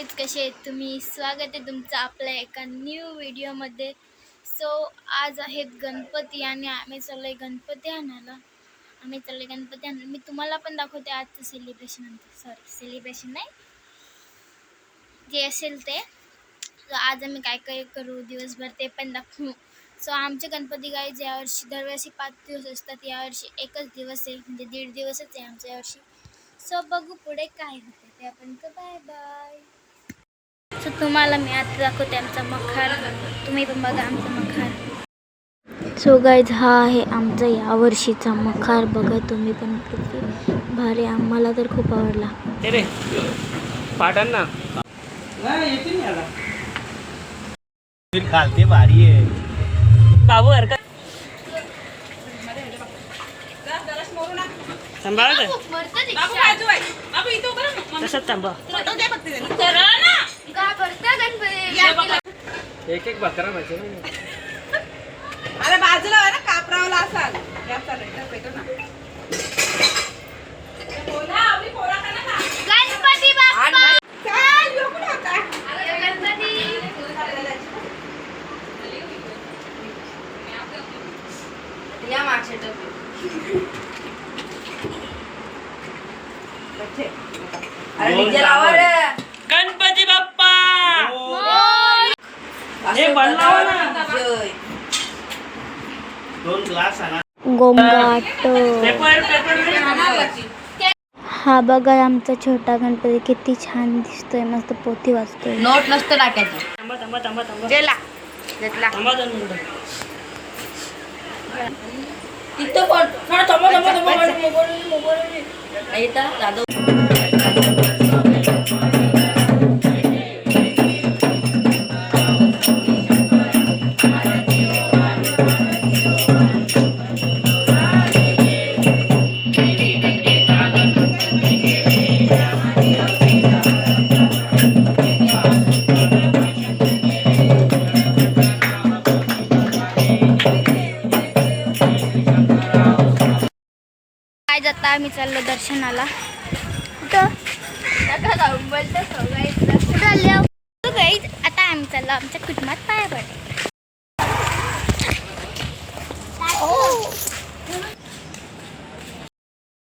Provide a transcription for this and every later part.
Guys, कसे आहेत तुम्ही? स्वागत आहे तुमचं आपल्या एका न्यू व्हिडिओमध्ये. सो आज आहेत गणपती आणि आम्ही चाललोय गणपती आणायला. मी तुम्हाला पण दाखवते आजचं सेलिब्रेशन नाही, जे असेल ते. सो आज आम्ही काय काय करू दिवसभर ते पण दाखवू. सो आमचे गणपती गाईज यावर्षी दरवर्षी 5 दिवस असतात, यावर्षी एकच दिवस आहे, म्हणजे 1.5 दिवसच आहे आमच्या यावर्षी. सो बघू पुढे काय होते ते आपण. Bye bye. सो तुम्हाला मी आता दाखवते आमचा मखार. तुम्ही पण बघा आमचा मखार. सो गाईज, हा आहे आमचा यावर्षीचा मखार. बघा तुम्ही पण, किती भारी. आम्हाला तर खूप आवडला. पाटण ना खालते भारी आहे बाबू. हरकत तसंच थांबा. एक एक बकरा माझे. अरे बाजूला ना कापरावला असाल गणपती बाप्पा. गणपती बाप्पा हे बनलावा ना. दोन ग्लास आणा. गोंगाट. पेपर हा बघा आमचा छोटा गणपती किती छान दिसतोय, मस्त पोथी वाचतोय. नोट नसतं टाकायचं. थांबा थांबा थांबा थांबा जेला घेतला थांबा 2 मिनिटं. तिथं पण इथं जाधव. काय जाता आम्ही चाललो दर्शनाला. कुठं गाईज, आता आम्ही चाललो आमच्या कुटुंबात पाया पडायला.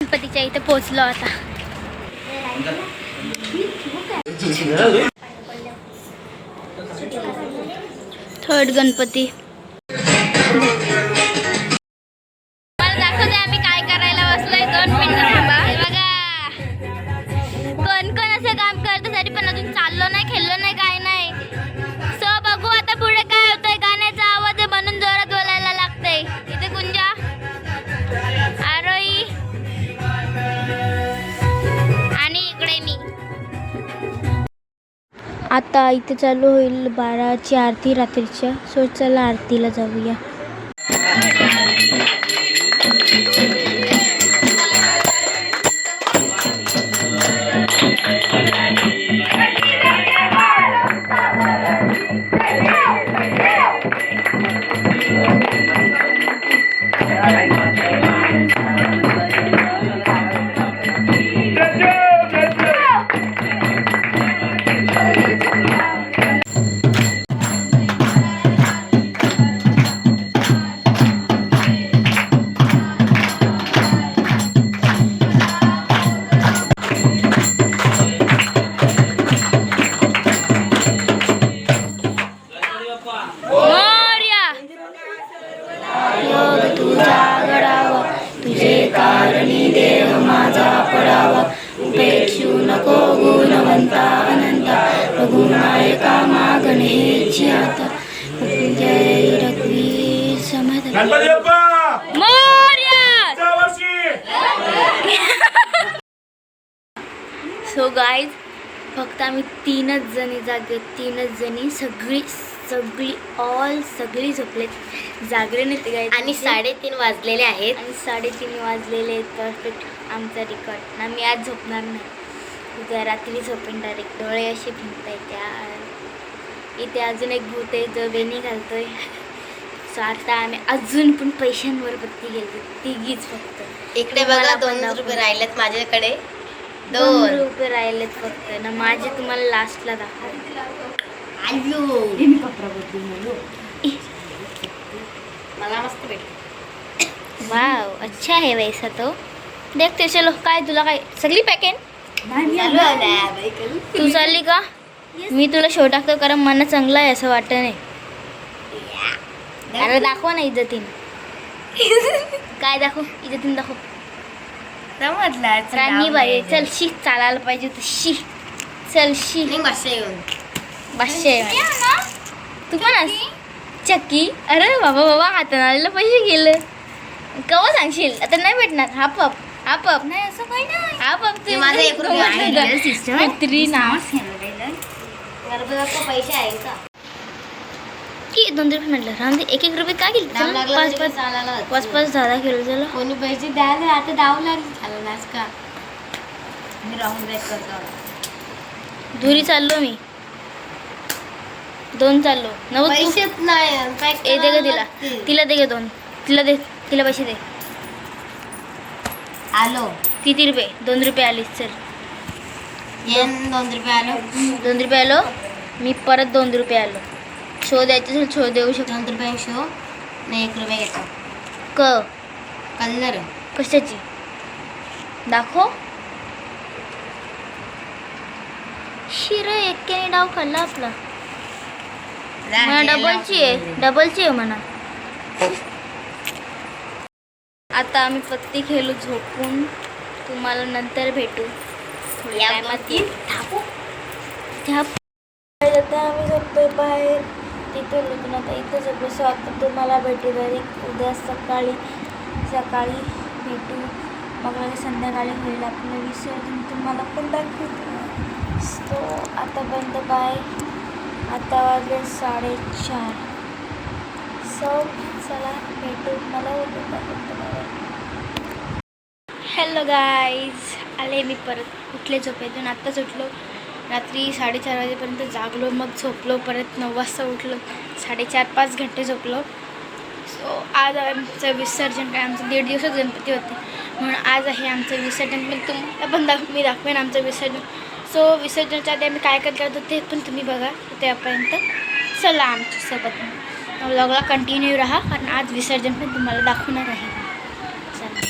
गणपतीच्या इथे पोहोचलो आता. थर्ड गणपती. मला दाखवते आम्ही काय करायला बसलोय. 2 मिनिटं थांबा. हे बघा, कोण कोण असं काम करतं तरी पण अजून चाललो नाही, खेळलो नाही, काय नाही. सो बघू आता पुढे काय होतंय. गाण्याचा आवाज आहे म्हणून जोरात बोलायला लागतंय. इथे कुंजा, आरोही आणि इकडे मी. आता इथे चालू होईल 12ची आरती रात्रीच्या. सो चला आरतीला जाऊया. कारणी देव माझा पडावा, उपेक्षू नको गुणवंता अनंता, रघुनायका मागण हेची आता. जय रघुवीर समर्थ. गणपती बाप्पा मोरया. सो गाईज, फक्त आम्ही 3च जणी जागे. 3च जणी. सगळी झोपलेत, जागरण येते गाईज. आणि 3:30 वाजलेले आहेत. आणि 3:30 वाजलेले आहेत. परफेक्ट आमचा रेकॉर्ड ना. मी आज झोपणार नाही, उद्या रात्री झोपेन डायरेक्ट. डोळे असे भिंगताय त्या. इथे अजून एक भूत आहे जो वेणी घालतोय. सो आता आम्ही अजून पण पैशांवर बत्ती गेली, तिघीच फक्त. इकडे बघा 2 रुपये राहिलेत माझ्याकडे. 2 रुपये राहिलेत फक्त ना माझे. तुम्हाला लास्टला दाखव. मला मस्त भेट. वाव, अच्छा है वैसा तो. देखते चलो. काय तुला काय सगळी पॅकेट तू चालली का? मी तुला शो टाकतो कारण मला चांगला आहे असं वाटत नाही. अरे दाखवा ना इज्जतीन. काय दाखव? इज्जतीन दाखव. राणीबाई चल शी चालायला पाहिजे तर शी. चल शी. पाचशे तू पण अस चक्की. अरे बाबा बाबा हाताने आलेलं पैसे गेलं. केव्हा सांगशील? आता नाही भेटणार. हाप नाही असं काही नाही. हाप ते माझं 1 रुपया आहे. सिस्टर कुत्री ना पैसे आहे का? की 2 रुपये म्हटलं राहून दे. 1 रुपये काय केलं? दाम लागला 5 तरी चालायला 5 10 किलो झालं. कोणी पैसे द्यायला आता दाव लागली झालं नाच का. मी राहून ब्रेक करतो. धुरी चाललो मी. 2 चाललो. नव्वद तू- पैसेच नाही. ए दे ग तिला. तिला दे ग 2. तिला पैसे दे. आलो. किती रुपये? 2 रुपये आलीस. चल 2 रुपये आलो. 2 रुपये आलो. मी परत 2 रुपये आलो. शो द्यायचं असेल शो देऊ शकतो. 2 रुपये शो नाही 1 रुपये घेतो. कलर कशाची दाखव. शिर एक्क्याने डाव खाल्ला आपला. म्हणा डबलची आहे म्हणा. आता आम्ही पत्ती खेळू झोपून. तुम्हाला नंतर भेटू थोड्या टायमात. आता आम्ही झोपतोय बाहेर. तिथून उठून आता इथं झोपलो. आता तुम्हाला भेटू तरी उद्या सकाळी भेटू. मग लगेच संध्याकाळी होईल आपलं विसर्जन. तुम्हाला पण दाखवतो. सो आतापर्यंत बाय. आता वाजले 4:30. सो चला भेटू. मला हॅलो गाईज. आले मी परत. उठले झोपेतून. आत्ताच उठलो. रात्री 4:30 वाजेपर्यंत जागलो. मग झोपलो. परत 9 वाजता उठलो. 4.5-5 घंटे झोपलो. सो आज आमचं विसर्जन काय. आमचं 1.5 दिवसच गणपती होते म्हणून आज आहे आमचं विसर्जन. मी तुम्हाला पण मी दाखवेन आमचं विसर्जन. सो विसर्जनाच्या आधी आम्ही काय करतो ते पण तुम्ही बघा. त्यापर्यंत चला आमच्यासोबत व्लॉगला कंटिन्यू राहा कारण आज विसर्जन पण तुम्हाला दाखवणार आहे. चला.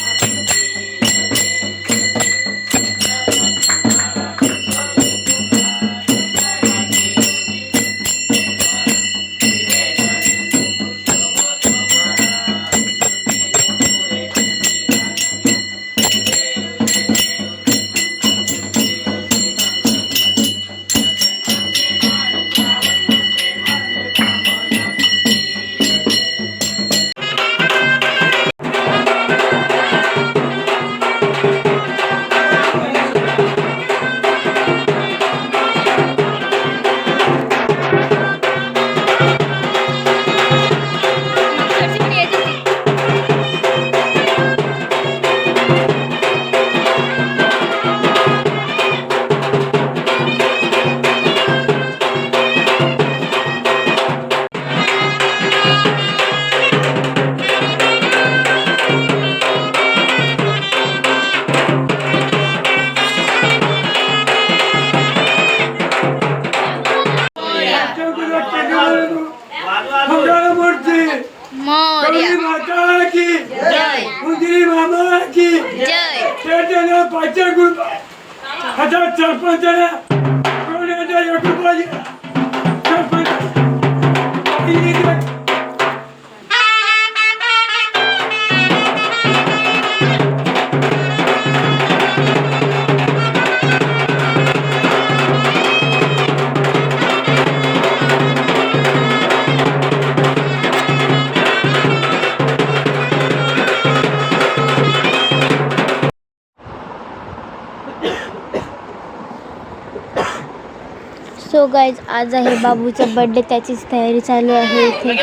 सो गाईज आज आहे बाबूचा बर्थडे. त्याचीच तयारी चालू आहे इथे.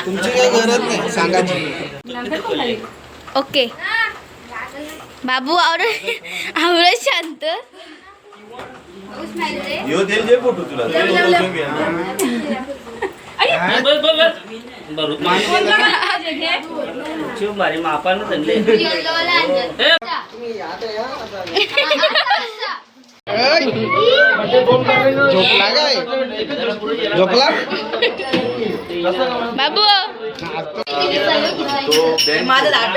तुमची काही गरज नाही सांगायची. ओके बाबू आवड शांत. यो देल जे फोटो तुला मापानं चांगले. झोपला काय झोपला बाबू माझं दाट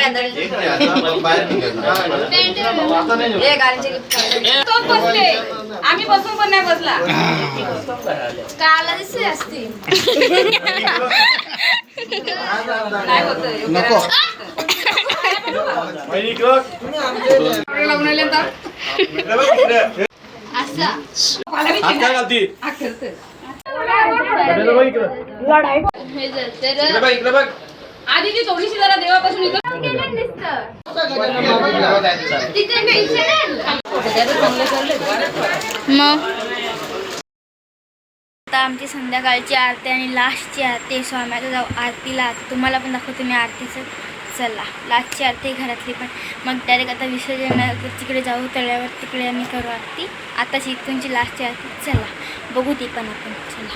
आम्ही बसून पण नाही बसला काला दिसली असती नाही होत नको असा हे जर तर आधी ती थोडीशी जरा देवापासून मग आता आमची संध्याकाळची आरती आणि लास्टची आरती सो आम्ही आता जाऊ आरतीला. आता तुम्हाला पण दाखवते मी आरतीचं. चला लास्टची आरती घरातली पण मग डायरेक्ट आता विसर्जन तिकडे जाऊ तळ्यावर तिकडे आम्ही करू आरती. आताची इथूनची लास्टची आरती चला बघू ती पण आपण. चला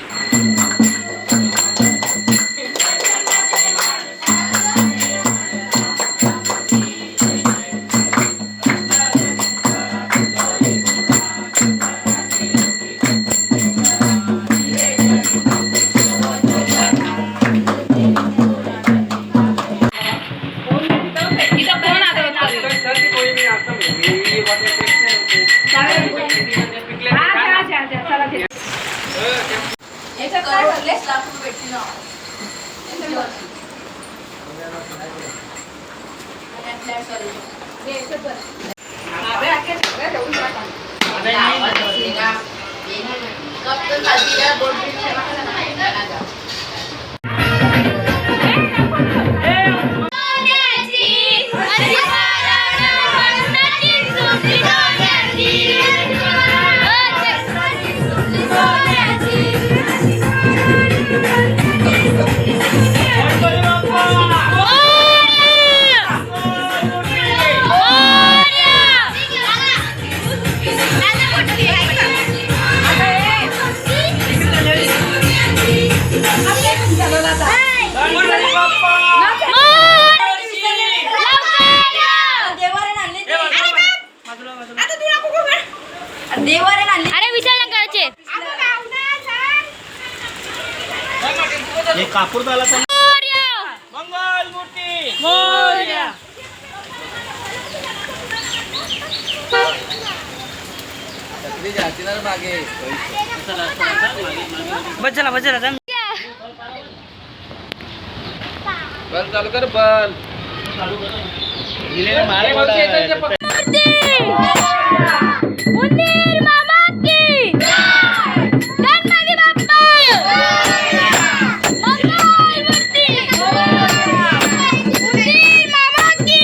अरे विचार करायचे कापूर झाला तर मंगल मूर्ती मोरया. बचला बचला बल चालू कर बल उंदीर मामा की गणपती बाप्पा मंगल मूर्ती उंदीर मामा की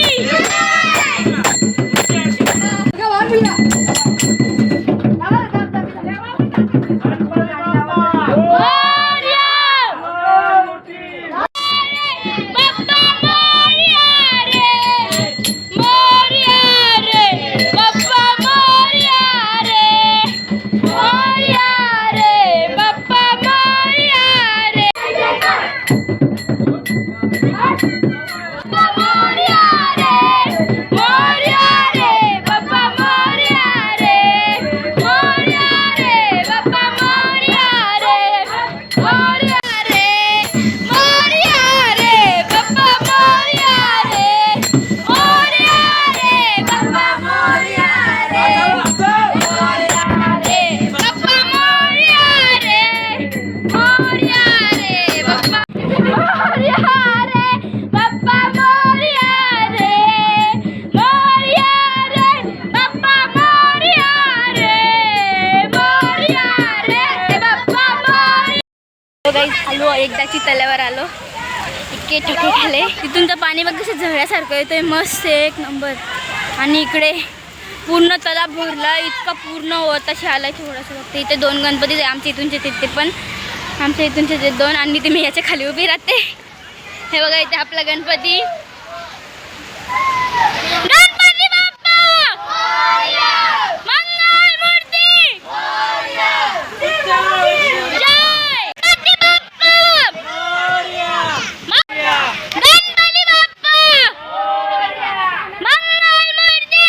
आलो एकदाची तल्यावर आलो इतके ठिके खाले तिथून तर पाणी बघ कसं झऱ्यासारखं येतोय मस्त एक नंबर. आणि इकडे पूर्ण तलाव भरला इतका पूर्ण होताशी आलाय थोडंसं फक्त. इथे दोन गणपती आहे आमच्या इथूनचे तिथे पण आमच्या इथूनचे ते दोन आणि ते मी याच्या खाली उभी राहते. हे बघा इथे आपला गणपती गणपती बाप्पा मंगल मूर्ती गणपती बाप्पा मंगल मूर्ती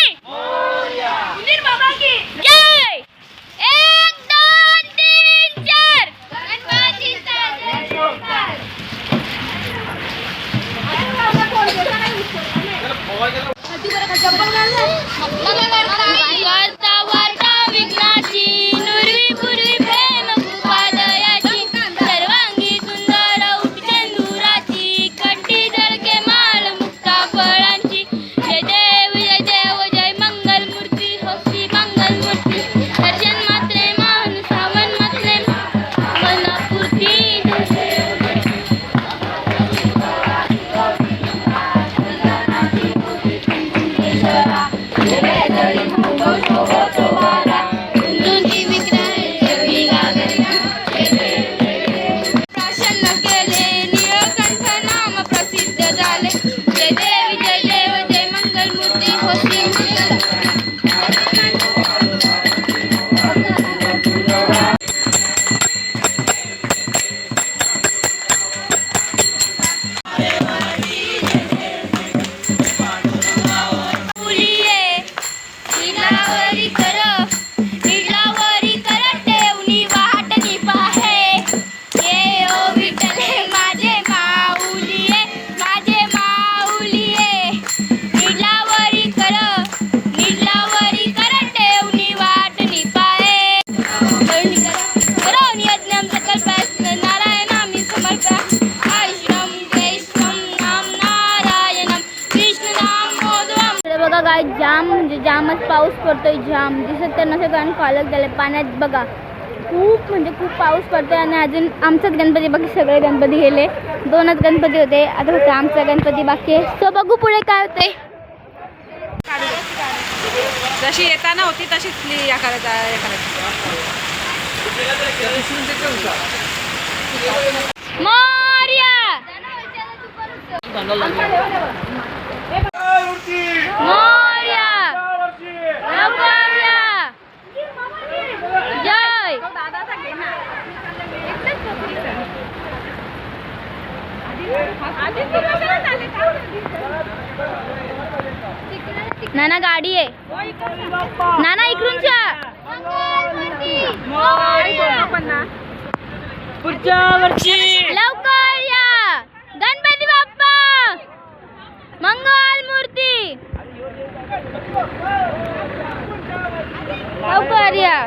वार्ता वार्ता विघ्नाची नुरवी पूर्वी प्रेम कृपादयाची सर्वांगी सुंदर उपचंदुराची कट्टी जळके माळ मुक्ता फळांची जय देव जय मंगल मूर्ती हो श्री मंगल मूर्ती दर्शन मात्रे मान सावन मात्रे मनापूर्ती प्रसन्न केले निळकंठ नाम प्रसिद्ध झाले जय देव जय मंगल मूर्ती हो श्री मंगल फुलिये नीलावरी कर टेवणी वाटणी पाहे ये ओ विठ्ठले माझे माऊलिये नीलावरी कर टेवणी वाटणी पाहे करोनी यज्ञं सकल्पास्म नारायणामि समर्पया आयुष्यं वैष्णं नाम नारायणं विष्णुनाम मोदवं बघा काय जाम म्हणजे जामच पाऊस पडतोय जाम दिसत तर नसेल कारण कालच झाले पाण्यात बघा खूप म्हणजे खूप पाऊस पडतोय आणि अजून आमचाच गणपती बाकी सगळे गणपती गेले 2च गणपती होते आता फक्त आमचा गणपती बाकी आहे सो बघू पुढे काय होते जशी येताना होती तशीच या करायचं मोरया मोरया लवकर या. जय नाना गाडी आहे नाना इकडूनच्या पुढच्या वर्षी लवकर या गणपती बाप्पा मंगल मूर्ती लवकर या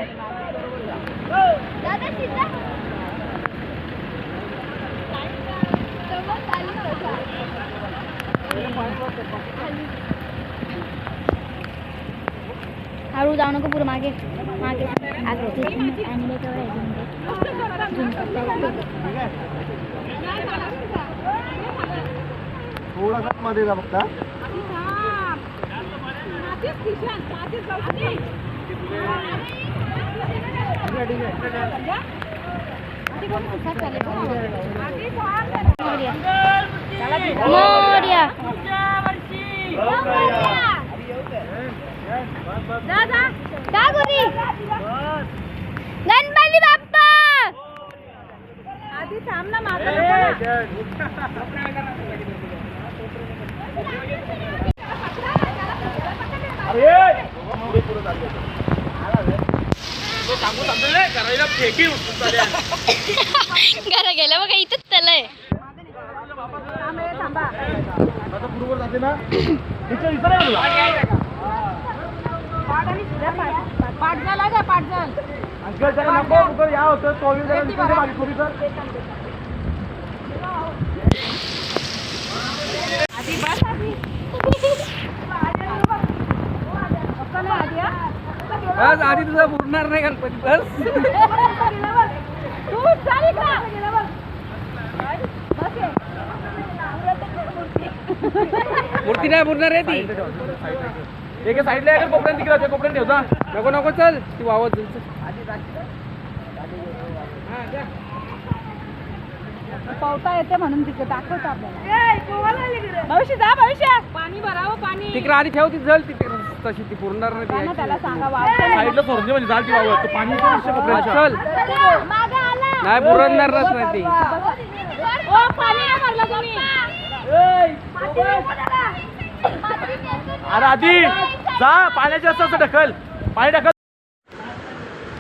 हळू जाऊ नको पुढे मागे मागे थोडासा मध्ये जा फक्त मोरया गणपती बाप्पा आधी थांब ना करायला फेकी घरा गेला बघा इथंच त्याला या होतं 24 बस आधी तुझा बुडणार नाही गणपती बस मूर्ती नाही बुडणार आहे ती एका साईडला आहे कोपऱ्यात तिकडे कोपऱ्यात ठेवता नको नको चल ती वावत पावता येते म्हणून तिकडे दाखवतो आपल्याला भविष्य जा भविष्य पाणी भरावं पाणी तिकडे आधी ठेव ती जल ती तशी ती पुरणार नाही ती त्याला सांगा साईडला सोडली म्हणजे झाल ती वावत पाणी चल नाही पुरणारच नाही ती पाणी नाही भरलं तुम्ही अरे आधी जा पाण्याच्या असं ढकल पाणी ढकल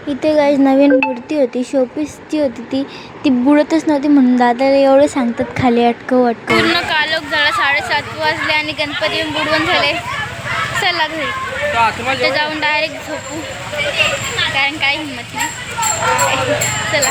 इथे गाईज नवीन मूर्ती होती शोपीसची होती ती बुडतच नव्हती म्हणून दादाला एवढं सांगतात खाली अटकव पूर्ण कालव लोक झाला 7:30 वाजले आणि गणपती बुडवून झाले. चला घरी तर जाऊन डायरेक्ट झोपू, कारण काही हिंमत नाही. चला.